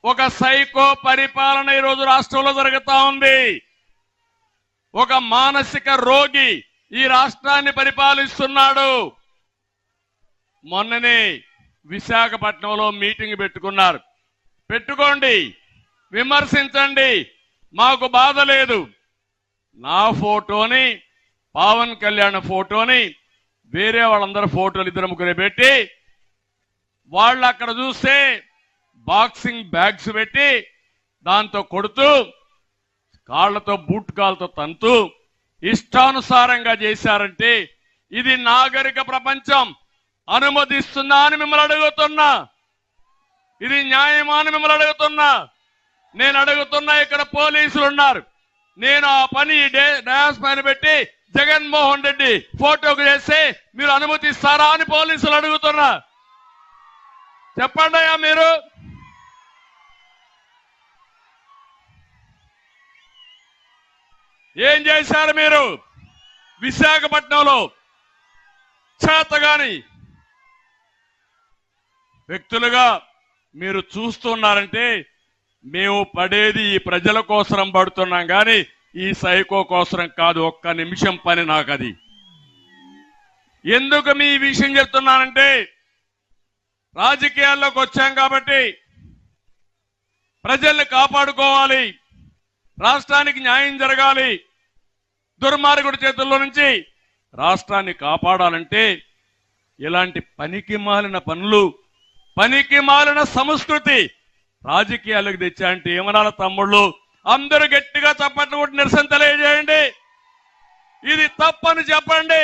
ఒక సైకో పరిపాలన ఈరోజు రాష్ట్రంలో జరుగుతా ఉంది. ఒక మానసిక రోగి ఈ రాష్ట్రాన్ని పరిపాలిస్తున్నాడు. మొన్ననే విశాఖపట్నంలో మీటింగ్ పెట్టుకున్నారు. పెట్టుకోండి, విమర్శించండి, మాకు బాధ లేదు. నా ఫోటోని, పవన్ కళ్యాణ్ ఫోటోని, వేరే వాళ్ళందరూ ఫోటోలు ఇద్దరు ముగ్గురు పెట్టి వాళ్ళు అక్కడ చూస్తే బాక్సింగ్ బ్యాగ్స్ పెట్టి దాంతో కొడుతూ కాళ్లతో బూట్ కాళ్ళతో తంతూ ఇష్టానుసారంగా చేశారంటే ఇది నాగరిక ప్రపంచం అనుమతిస్తుందా అని మిమ్మల్ని అడుగుతున్నా. ఇది న్యాయమా అని మిమ్మల్ని అడుగుతున్నా. నేను అడుగుతున్నా, ఇక్కడ పోలీసులు ఉన్నారు. నేను ఆ పని డయాస్ పైన పెట్టి జగన్మోహన్ రెడ్డి ఫోటోకు చేస్తే మీరు అనుమతిస్తారా అని పోలీసులు అడుగుతున్నా. చెప్పండి అయ్యా, మీరు ఏం చేశారు? మీరు విశాఖపట్నంలో చేతగాని వ్యక్తులుగా మీరు చూస్తున్నారంటే మేము పడేది ఈ ప్రజల కోసం పడుతున్నాం కానీ ఈ సైకో కోసం కాదు. ఒక్క నిమిషం పని నాకు అది. ఎందుకు మీ విషయం చెప్తున్నానంటే రాజకీయాల్లోకి వచ్చాం కాబట్టి ప్రజల్ని కాపాడుకోవాలి, రాష్ట్రానికి న్యాయం జరగాలి. దుర్మార్గుడి చేతుల్లో నుంచి రాష్ట్రాన్ని కాపాడాలంటే ఇలాంటి పనికి మాలిన పనులు, పనికి మాలిన సంస్కృతి రాజకీయాలకు తెచ్చాయంటే ఏమనాల తమ్ముళ్ళు? అందరూ గట్టిగా చప్పట్లు కొట్టి నిరసన తెలియజేయండి. ఇది తప్పని చెప్పండి.